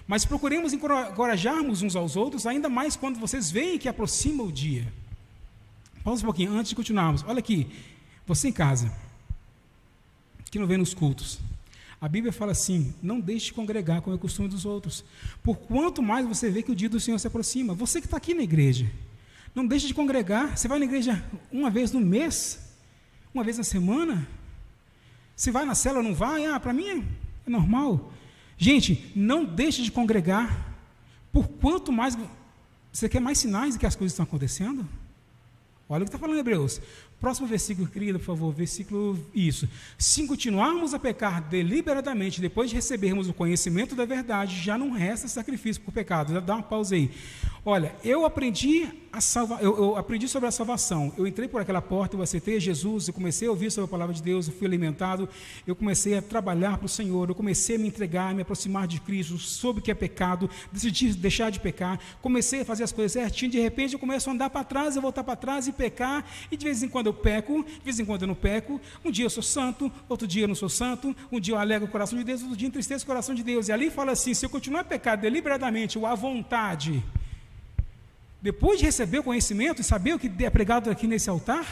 A: mas procuremos encorajarmos uns aos outros, ainda mais quando vocês veem que aproxima o dia. Pausa um pouquinho, antes de continuarmos. Olha aqui, você em casa, que não vem nos cultos, a Bíblia fala assim: não deixe de congregar como é o costume dos outros, por quanto mais você vê que o dia do Senhor se aproxima. Você que está aqui na igreja, não deixe de congregar. Você vai na igreja uma vez no mês, uma vez na semana? Se vai na célula ou não vai? Para mim é normal. Gente, não deixe de congregar, por quanto mais você quer mais sinais de que as coisas estão acontecendo. Olha o que está falando em Hebreus. Próximo versículo, querida, por favor, versículo, isso. Se continuarmos a pecar deliberadamente, depois de recebermos o conhecimento da verdade, já não resta sacrifício por pecado. Já dá uma pausa aí. Olha, eu aprendi sobre a salvação. Eu entrei por aquela porta, eu aceitei Jesus, eu comecei a ouvir sobre a palavra de Deus, eu fui alimentado, eu comecei a trabalhar para o Senhor, eu comecei a me entregar, a me aproximar de Cristo, soube o que é pecado, decidi deixar de pecar, comecei a fazer as coisas certinho, de repente eu começo a andar para trás, eu voltar para trás e pecar, e de vez em quando eu peco, de vez em quando eu não peco, um dia eu sou santo, outro dia eu não sou santo, um dia eu alegro o coração de Deus, outro dia eu entristeço o coração de Deus. E ali fala assim: se eu continuar a pecar deliberadamente ou à vontade, depois de receber o conhecimento e saber o que é pregado aqui nesse altar,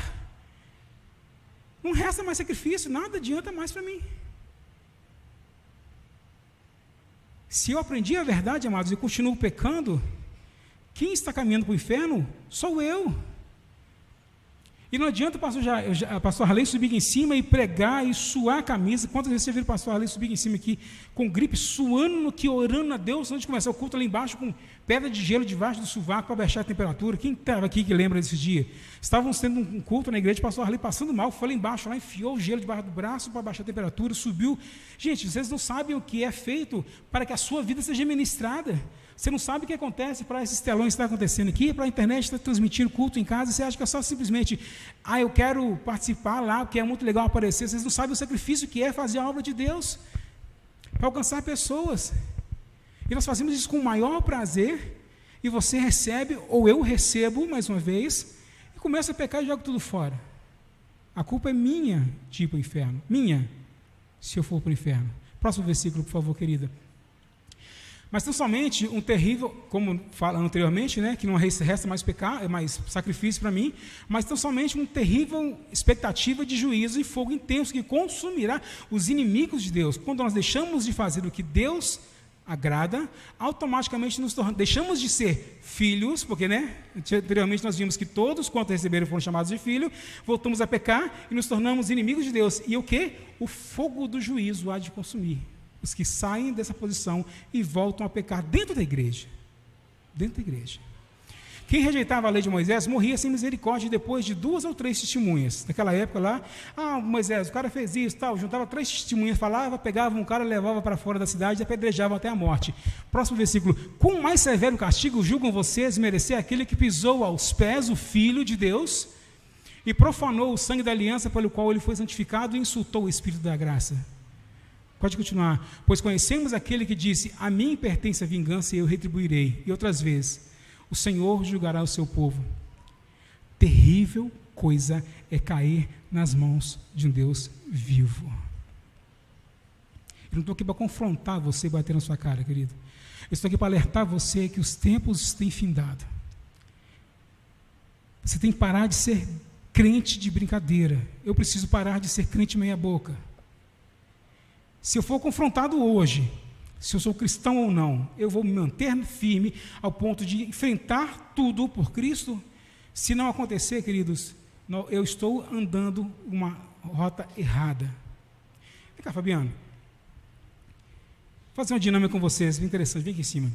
A: não resta mais sacrifício, nada adianta mais para mim. Se eu aprendi a verdade, amados, e continuo pecando, quem está caminhando para o inferno sou eu. E não adianta o pastor Harley subir em cima e pregar e suar a camisa. Quantas vezes você viu o pastor Harley subir em cima aqui com gripe, suando, orando a Deus antes de começar o culto lá embaixo, com pedra de gelo debaixo do sovaco para baixar a temperatura? Quem estava aqui que lembra desse dia? Estavam tendo um culto na igreja, o pastor Harley passando mal, foi lá embaixo, lá enfiou o gelo debaixo do braço para baixar a temperatura, subiu. Gente, vocês não sabem o que é feito para que a sua vida seja ministrada. Você não sabe o que acontece para esses telões que estão acontecendo aqui, para a internet estar transmitindo culto em casa. Você acha que é só simplesmente, eu quero participar lá, porque é muito legal aparecer. Vocês não sabem o sacrifício que é fazer a obra de Deus, para alcançar pessoas. E nós fazemos isso com o maior prazer, e você recebe, ou eu recebo, mais uma vez, e começa a pecar e joga tudo fora. A culpa é minha de ir para o inferno. Minha, se eu for para o inferno. Próximo versículo, por favor, querida. Mas tão somente um terrível, como fala anteriormente, né, que não resta mais pecado, mais sacrifício para mim, mas tão somente uma terrível expectativa de juízo e fogo intenso que consumirá os inimigos de Deus. Quando nós deixamos de fazer o que Deus agrada, automaticamente deixamos de ser filhos, porque, né, anteriormente nós vimos que todos quanto receberam foram chamados de filho, voltamos a pecar e nos tornamos inimigos de Deus. E o que? O fogo do juízo há de consumir os que saem dessa posição e voltam a pecar dentro da igreja. Dentro da igreja. Quem rejeitava a lei de Moisés morria sem misericórdia depois de 2 ou 3 testemunhas. Naquela época lá, Moisés, o cara fez isso, tal, juntava 3 testemunhas, falava, pegava um cara, levava para fora da cidade e apedrejavam até a morte. Próximo versículo. Com mais severo castigo julgam vocês merecer aquele que pisou aos pés o Filho de Deus e profanou o sangue da aliança pelo qual ele foi santificado e insultou o Espírito da graça. Pode continuar. Pois conhecemos aquele que disse, a mim pertence a vingança e eu retribuirei. E outras vezes, o Senhor julgará o seu povo. Terrível coisa é cair nas mãos de um Deus vivo. Eu não estou aqui para confrontar você e bater na sua cara, querido. Eu estou aqui para alertar você que os tempos têm findado. Você tem que parar de ser crente de brincadeira. Eu preciso parar de ser crente meia boca. Se eu for confrontado hoje, se eu sou cristão ou não, eu vou me manter firme ao ponto de enfrentar tudo por Cristo. Se não acontecer, queridos, eu estou andando uma rota errada. Vem cá, Fabiano. Vou fazer uma dinâmica com vocês, bem interessante, vem aqui em cima.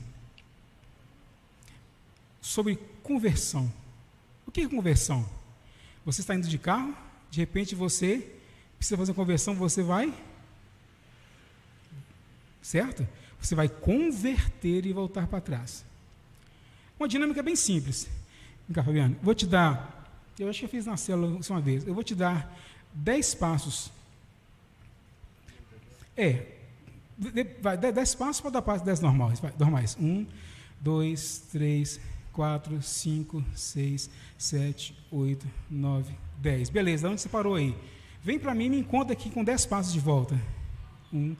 A: Sobre conversão. O que é conversão? Você está indo de carro, de repente você precisa fazer uma conversão, você vai... Certo? Você vai converter e voltar para trás. Uma dinâmica bem simples. Vem cá, Fabiano. Vou te dar, eu acho que eu fiz na célula uma vez, eu vou te dar 10 passos. 10 passos para dar 10 normais. 1, 2, 3, 4, 5, 6, 7, 8, 9, 10. Beleza, onde você parou aí? Vem para mim e me encontra aqui com 10 passos de volta. 1,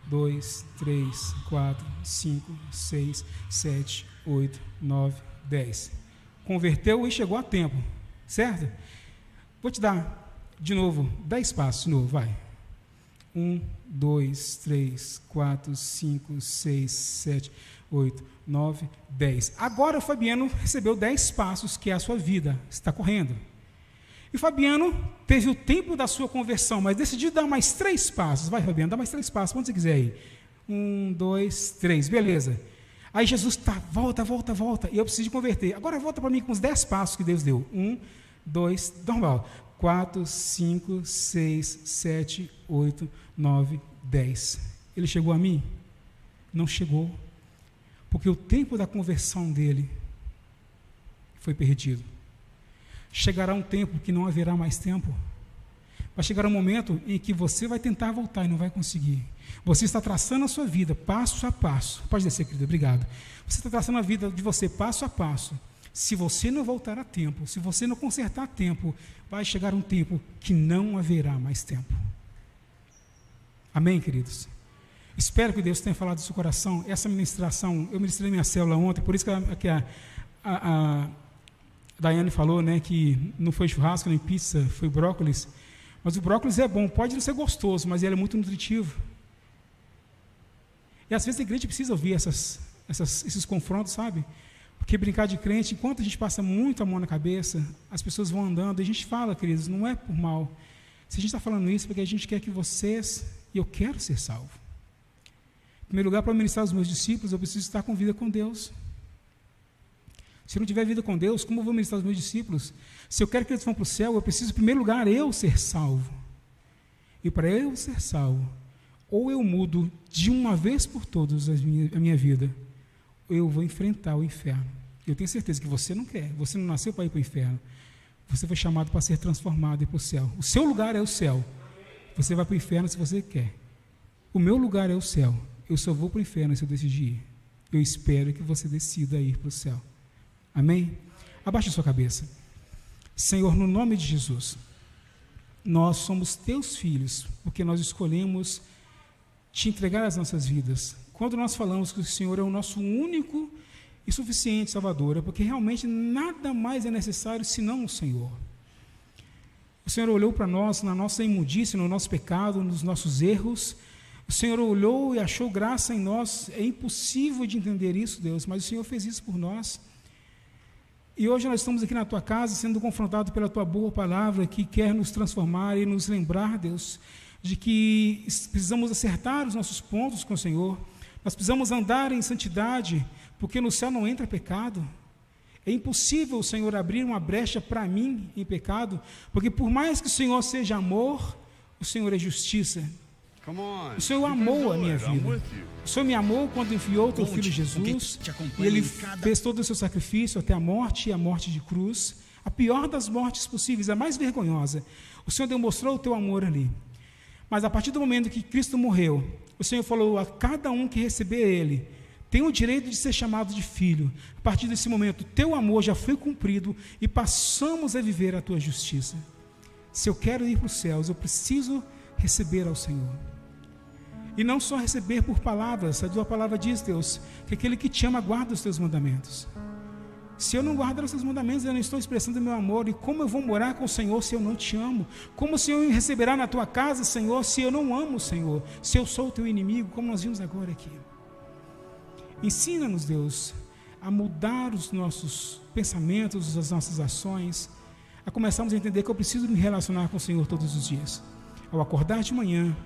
A: 2, 3, 4, 5, 6, 7, 8, 9, 10. Converteu e chegou a tempo, certo? Vou te dar, de novo, 10 passos, de novo, vai. 1, 2, 3, 4, 5, 6, 7, 8, 9, 10. Agora o Fabiano recebeu 10 passos, que é a sua vida, está correndo. E Fabiano teve o tempo da sua conversão, mas decidiu dar mais 3 passos. Vai, Fabiano, dá mais 3 passos, quando você quiser aí. 1, 2, 3, beleza. Aí Jesus volta. E eu preciso de converter. Agora volta para mim com os 10 passos que Deus deu. 1, 2, normal. 4, 5, 6, 7, 8, 9, 10. Ele chegou a mim? Não chegou. Porque o tempo da conversão dele foi perdido. Chegará um tempo que não haverá mais tempo. Vai chegar um momento em que você vai tentar voltar e não vai conseguir. Você está traçando a sua vida passo a passo. Pode descer, querido, obrigado. Você está traçando a vida de você passo a passo. Se você não voltar a tempo, se você não consertar a tempo, vai chegar um tempo que não haverá mais tempo. Amém, queridos? Espero que Deus tenha falado do seu coração. Essa ministração, eu ministrei minha célula ontem, por isso que a Daiane falou, né, que não foi churrasco nem pizza, foi brócolis. Mas o brócolis é bom, pode não ser gostoso, mas ele é muito nutritivo. E às vezes a igreja precisa ouvir esses confrontos, sabe? Porque brincar de crente, enquanto a gente passa muito a mão na cabeça, as pessoas vão andando, e a gente fala, queridos, não é por mal. Se a gente está falando isso, é porque a gente quer que vocês, e eu quero ser salvo. Em primeiro lugar, para ministrar os meus discípulos, eu preciso estar com vida com Deus. Se eu não tiver vida com Deus, como eu vou ministrar os meus discípulos? Se eu quero que eles vão para o céu, eu preciso, em primeiro lugar, eu ser salvo. E para eu ser salvo, ou eu mudo de uma vez por todas a minha vida, ou eu vou enfrentar o inferno. Eu tenho certeza que você não quer, você não nasceu para ir para o inferno. Você foi chamado para ser transformado e ir para o céu. O seu lugar é o céu. Você vai para o inferno se você quer. O meu lugar é o céu. Eu só vou para o inferno se eu decidir ir. Eu espero que você decida ir para o céu. Amém? Abaixe a sua cabeça. Senhor, no nome de Jesus, nós somos teus filhos, porque nós escolhemos te entregar as nossas vidas. quando nós falamos que o Senhor é o nosso único e suficiente Salvador, é porque realmente nada mais é necessário senão o Senhor. O Senhor olhou para nós na nossa imundície, no nosso pecado, nos nossos erros. O Senhor olhou e achou graça em nós. É impossível de entender isso, Deus, mas o Senhor fez isso por nós. E hoje nós estamos aqui na Tua casa, sendo confrontados pela Tua boa palavra, que quer nos transformar e nos lembrar, Deus, de que precisamos acertar os nossos pontos com o Senhor. Nós precisamos andar em santidade, porque no céu não entra pecado. É impossível o Senhor abrir uma brecha para mim em pecado, porque por mais que o Senhor seja amor, o Senhor é justiça. O Senhor amou a minha vida. O Senhor me amou quando enviou o teu Filho Jesus, e Ele fez todo o seu sacrifício até a morte, e a morte de cruz, a pior das mortes possíveis, a mais vergonhosa. O Senhor demonstrou o teu amor ali. Mas a partir do momento que Cristo morreu, o Senhor falou a cada um que receber Ele, tem o direito de ser chamado de filho. A partir desse momento, teu amor já foi cumprido e passamos a viver a tua justiça. Se eu quero ir para os céus, eu preciso receber ao Senhor. E não só receber por palavras. A tua palavra diz, Deus, que aquele que te ama guarda os teus mandamentos. Se eu não guardar os teus mandamentos, eu não estou expressando o meu amor. E como eu vou morar com o Senhor se eu não te amo? Como o Senhor me receberá na tua casa, Senhor, se eu não amo o Senhor? Se eu sou o teu inimigo, como nós vimos agora aqui. Ensina-nos, Deus, a mudar os nossos pensamentos, as nossas ações, a começarmos a entender que eu preciso me relacionar com o Senhor todos os dias. Ao acordar de manhã,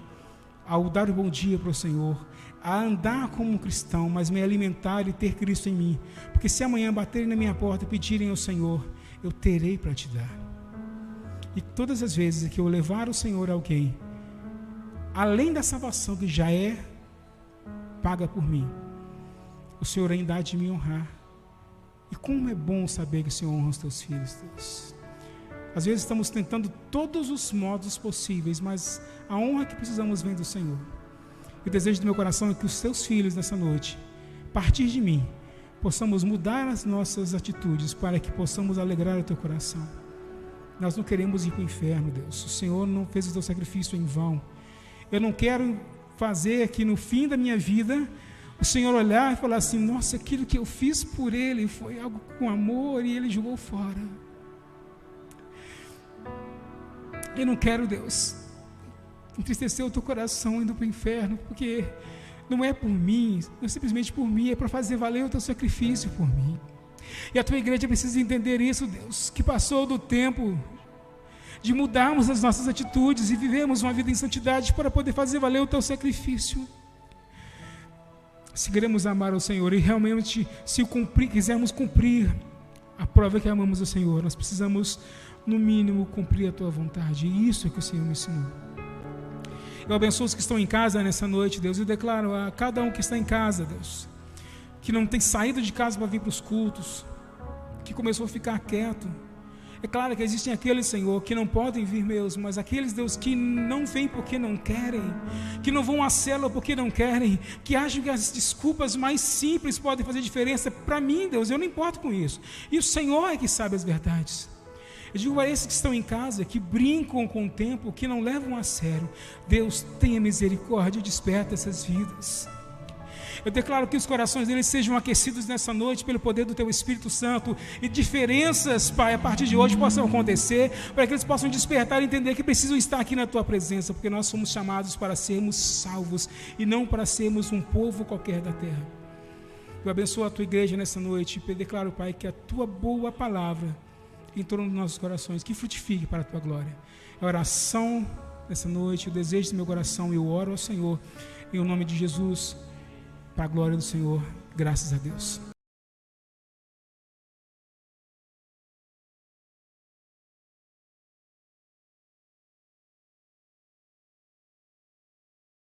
A: ao dar o bom dia para o Senhor, a andar como um cristão, mas me alimentar e ter Cristo em mim. Porque se amanhã baterem na minha porta e pedirem ao Senhor, eu terei para te dar. E todas as vezes que eu levar o Senhor a alguém, além da salvação que já é paga por mim, o Senhor ainda há de me honrar. E como é bom saber que o Senhor honra os teus filhos, Deus. Às vezes estamos tentando todos os modos possíveis, mas a honra que precisamos vem do Senhor. O desejo do meu coração é que os teus filhos nessa noite, a partir de mim, possamos mudar as nossas atitudes para que possamos alegrar o teu coração. Nós não queremos ir para o inferno, Deus. O Senhor não fez o teu sacrifício em vão. Eu não quero fazer que no fim da minha vida o Senhor olhar e falar assim, nossa, aquilo que eu fiz por Ele foi algo com amor e Ele jogou fora. Eu não quero, Deus, entristecer o teu coração indo para o inferno, porque não é por mim, não é simplesmente por mim, é para fazer valer o teu sacrifício por mim. E a tua igreja precisa entender isso, Deus, que passou do tempo de mudarmos as nossas atitudes e vivermos uma vida em santidade para poder fazer valer o teu sacrifício. Se queremos amar o Senhor e realmente quisermos cumprir a prova que amamos o Senhor, nós precisamos, no mínimo, cumprir a tua vontade. E isso é que o Senhor me ensinou. Eu abençoo os que estão em casa nessa noite, Deus. Eu declaro a cada um que está em casa, Deus, que não tem saído de casa para vir para os cultos, que começou a ficar quieto. É claro que existem aqueles, Senhor, que não podem vir mesmo, mas aqueles, Deus, que não vêm porque não querem, que não vão à célula porque não querem, que acham que as desculpas mais simples podem fazer diferença. Para mim, Deus, eu não importo com isso. E o Senhor é que sabe as verdades. Eu digo a esses que estão em casa, que brincam com o tempo, que não levam a sério, Deus, tenha misericórdia e desperta essas vidas. Eu declaro que os corações deles sejam aquecidos nessa noite pelo poder do Teu Espírito Santo, e diferenças, Pai, a partir de hoje possam acontecer, para que eles possam despertar e entender que precisam estar aqui na Tua presença, porque nós somos chamados para sermos salvos e não para sermos um povo qualquer da terra. Eu abençoo a Tua igreja nessa noite e declaro, Pai, que a Tua boa palavra em torno dos nossos corações, que frutifique para a Tua glória. É a oração nessa noite, o desejo do meu coração, eu oro ao Senhor, em nome de Jesus, para a glória do Senhor, graças a Deus.